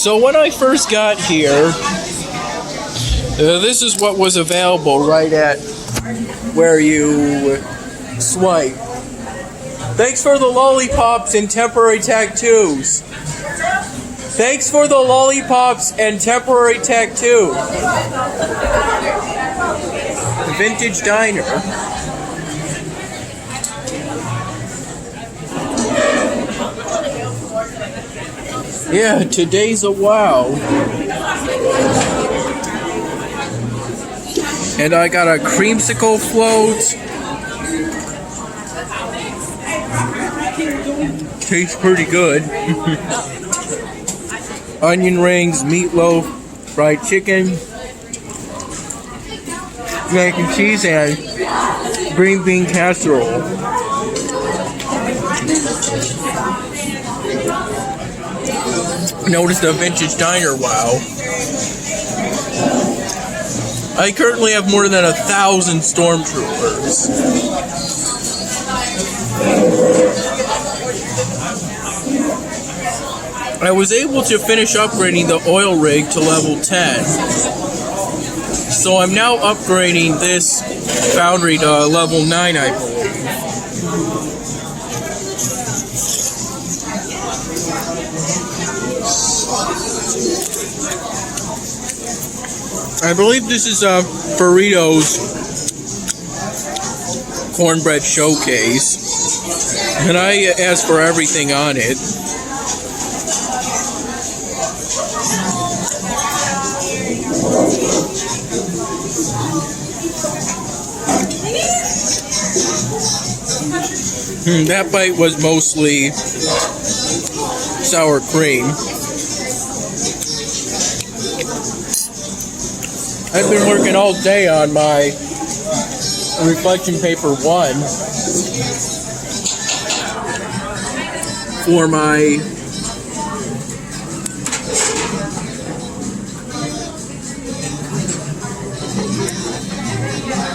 So when I first got here, this is what was available right at where you swipe. Thanks for the lollipops and temporary tattoos. Thanks for the lollipops and temporary tattoo. Vintage Diner. Yeah, today's a wow. And I got a creamsicle float. Tastes pretty good. Onion rings, meatloaf, fried chicken, mac and cheese, and green bean casserole. Notice the Vintage Diner wow. I currently have more than 1,000 stormtroopers. I was able to finish upgrading the oil rig to level 10. So I'm now upgrading this foundry to level 9, I believe. I believe this is Burritos Cornbread Showcase. And I asked for everything on it. That bite was mostly sour cream. I've been working all day on my reflection paper 1 for my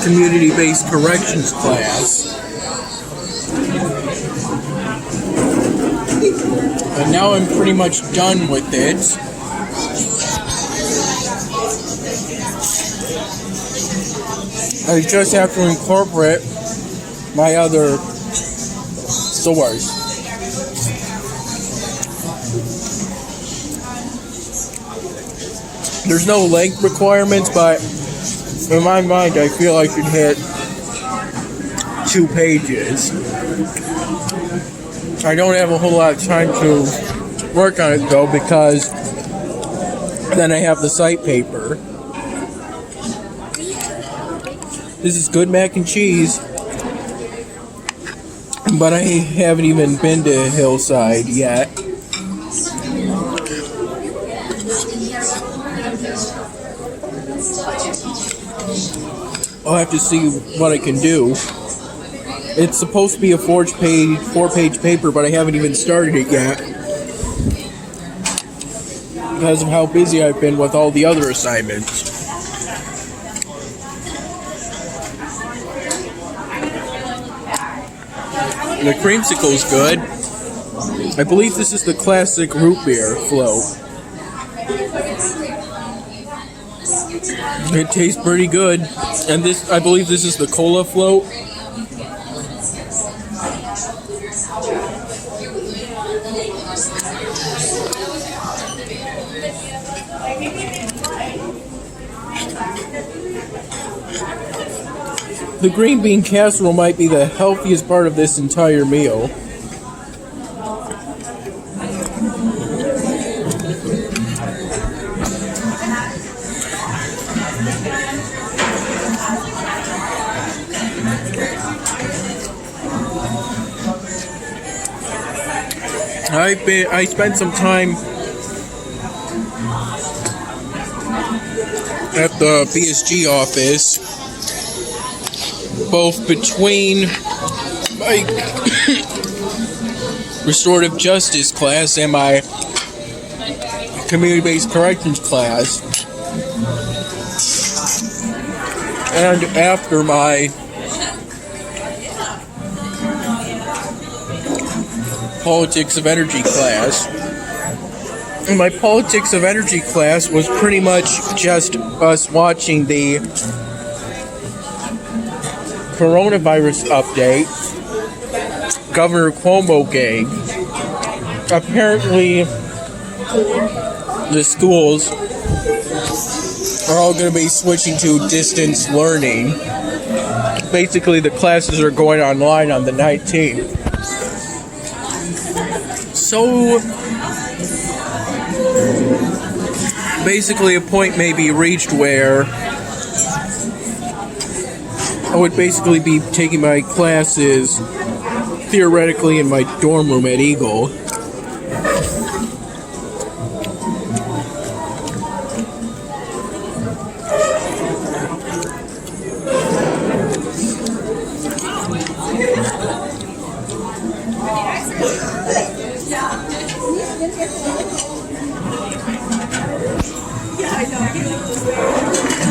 community-based corrections class. And now I'm pretty much done with it. I just have to incorporate my other stores. There's no length requirements, but in my mind, I feel I should hit 2 pages. I don't have a whole lot of time to work on it, though, because then I have the site paper. This is good mac and cheese, but I haven't even been to Hillside yet. I'll have to see what I can do. It's supposed to be a 4-page paper, but I haven't even started it yet because of how busy I've been with all the other assignments. The creamsicle's good. I believe this is the classic root beer float. It tastes pretty good. And this, I believe this is the cola float. The green bean casserole might be the healthiest part of this entire meal. I spent some time at the PSG office, both between my restorative justice class and my community-based corrections class, and after my politics of energy class. And my politics of energy class was pretty much just us watching the coronavirus update. Governor Cuomo gang. Apparently, the schools are all going to be switching to distance learning. Basically, the classes are going online on the 19th. So, basically, a point may be reached where I would basically be taking my classes theoretically in my dorm room at Eagle.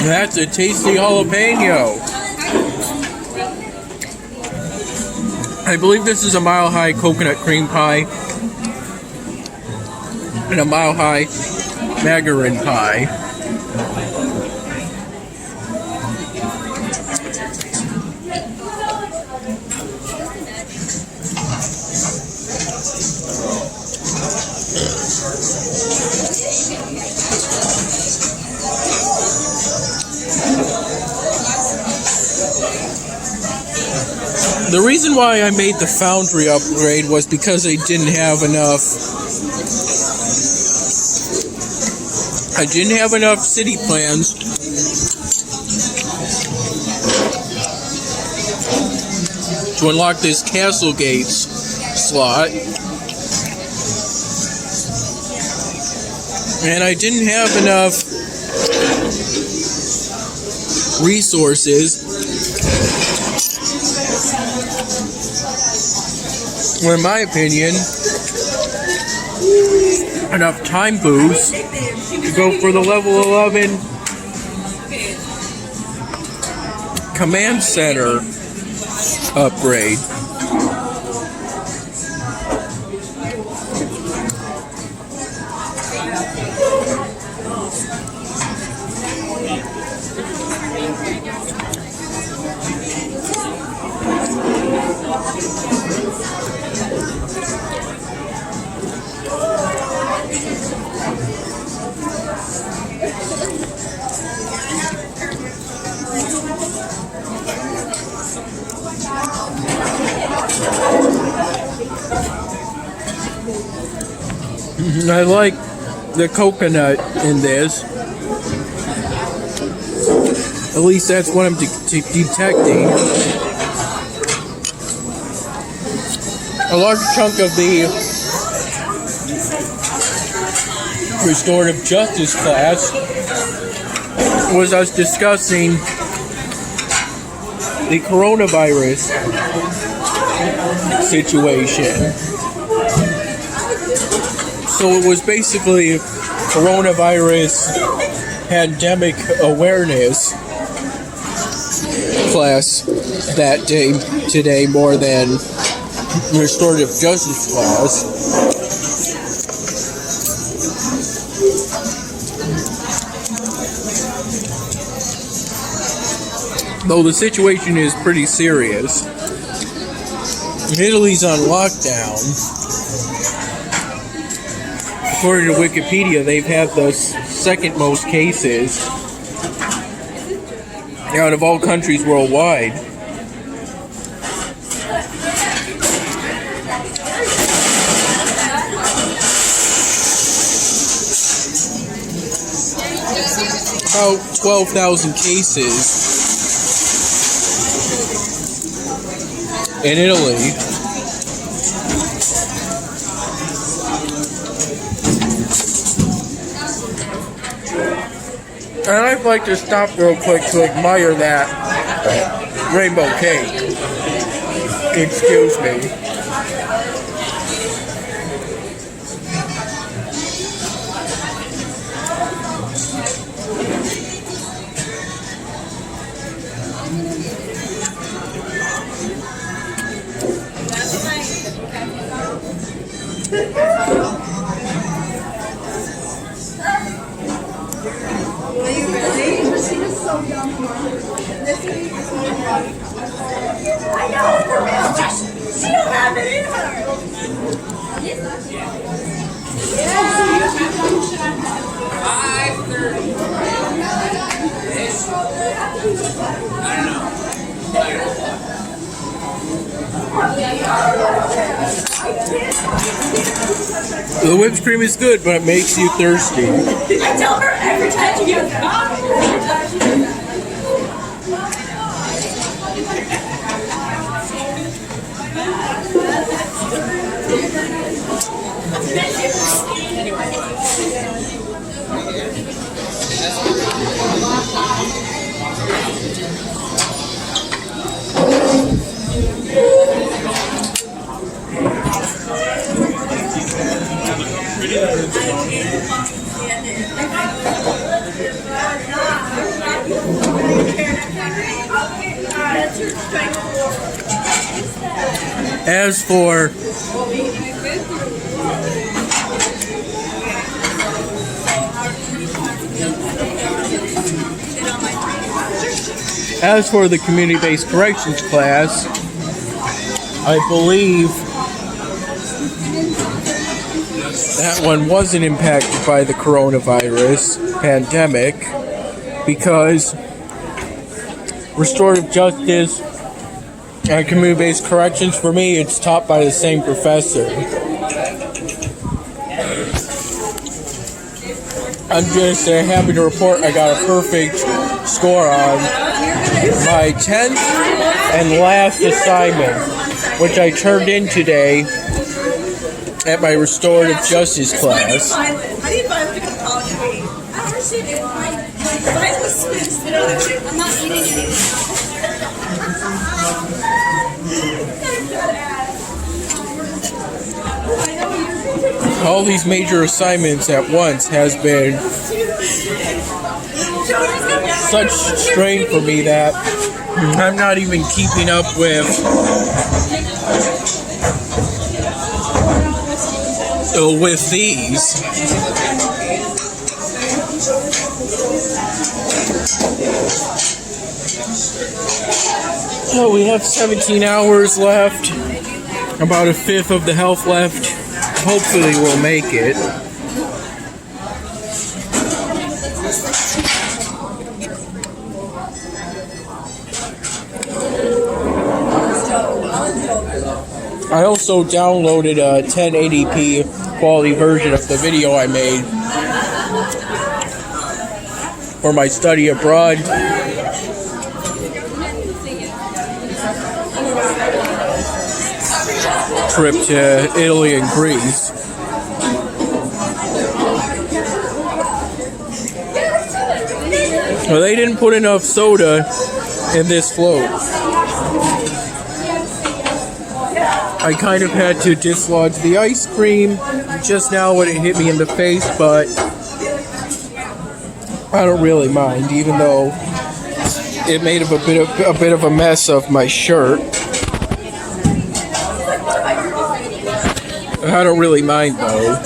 That's a tasty jalapeno. I believe this is a Mile High coconut cream pie and a Mile High margarine pie. The reason why I made the Foundry upgrade was because I didn't have enough city plans to unlock this Castle Gates slot. And I didn't have enough resources, or in my opinion, enough time boost to go for the level 11 command center upgrade. I like the coconut in this. At least that's what I'm detecting. A large chunk of the restorative justice class was us discussing the coronavirus situation. So it was basically coronavirus pandemic awareness class that day today more than restorative justice class. Though the situation is pretty serious. Italy's on lockdown. According to Wikipedia, they've had the second most cases out of all countries worldwide. About 12,000 cases in Italy. And I'd like to stop real quick to admire that rainbow cake. Excuse me. The whipped cream is good, but it makes you thirsty. I tell her every time she gets coffee. As for the community-based corrections class, I believe that one wasn't impacted by the coronavirus pandemic because restorative justice and community-based corrections, for me, it's taught by the same professor. I'm just happy to report I got a perfect score on my 10th and last assignment, which I turned in today at my restorative justice class. How do you find to college? I understand it. Mine was Swiss. I'm not eating anything. All these major assignments at once has been such strain for me that I'm not even keeping up with these. Oh, we have 17 hours left, about a fifth of the health left. Hopefully we'll make it. I also downloaded a 1080p quality version of the video I made for my study abroad trip to Italy and Greece. Well, they didn't put enough soda in this float. I kind of had to dislodge the ice cream just now when it hit me in the face, but I don't really mind, even though it made a bit of a mess of my shirt. I don't really mind though.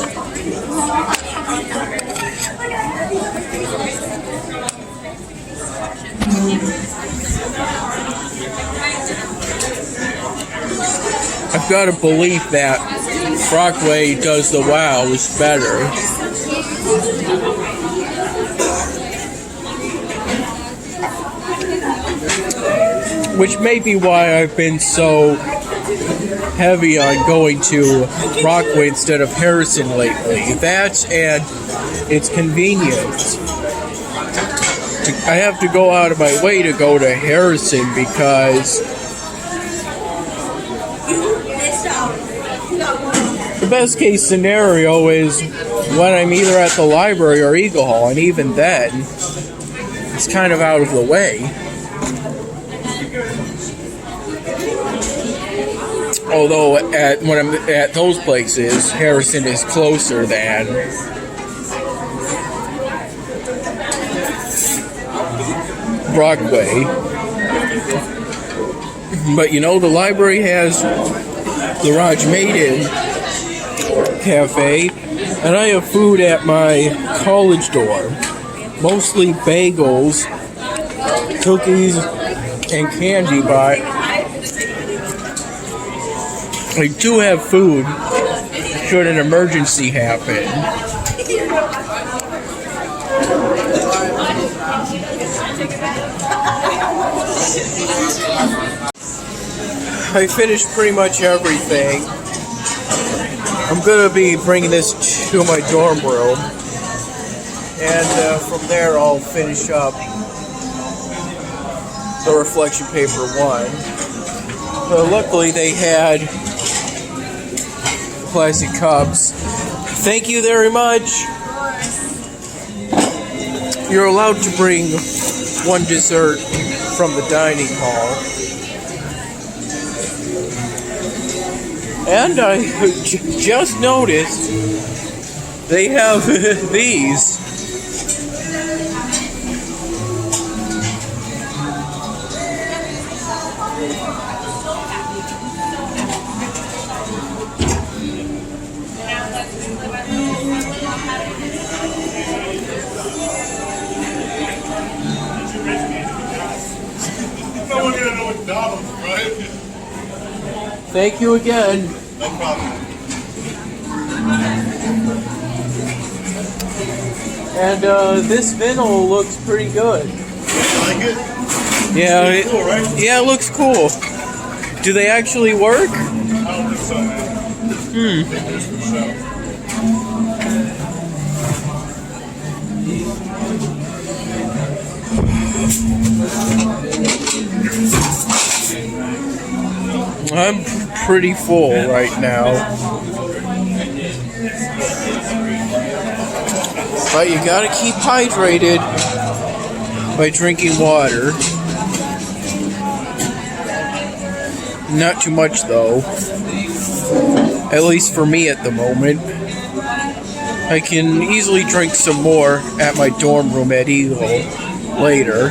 I've got a belief that Brockway Does the Wow is better. Which may be why I've been so heavy on going to Brockway instead of Harrison lately. That and it's convenient. I have to go out of my way to go to Harrison because the best case scenario is when I'm either at the library or Eagle Hall, and even then, it's kind of out of the way. Although when I'm at those places, Harrison is closer than Brockway. But you know, the library has the Raj Maiden Cafe, and I have food at my college dorm. Mostly bagels, cookies, and candy, but I do have food should an emergency happen. I finished pretty much everything. I'm gonna be bringing this to my dorm room, and from there I'll finish up the reflection paper one. But luckily they had plastic cups. Thank you very much. You're allowed to bring one dessert from the dining hall. And I just noticed they have these. No one gonna know McDonald's, right? Thank you again. No problem. And this vinyl looks pretty good. You like it? Yeah, It's cool, right? yeah, it looks cool. Do they actually work? I don't think so, man. I think it's for show. I'm pretty full right now. But you gotta keep hydrated by drinking water. Not too much though. At least for me at the moment. I can easily drink some more at my dorm room at Eagle later.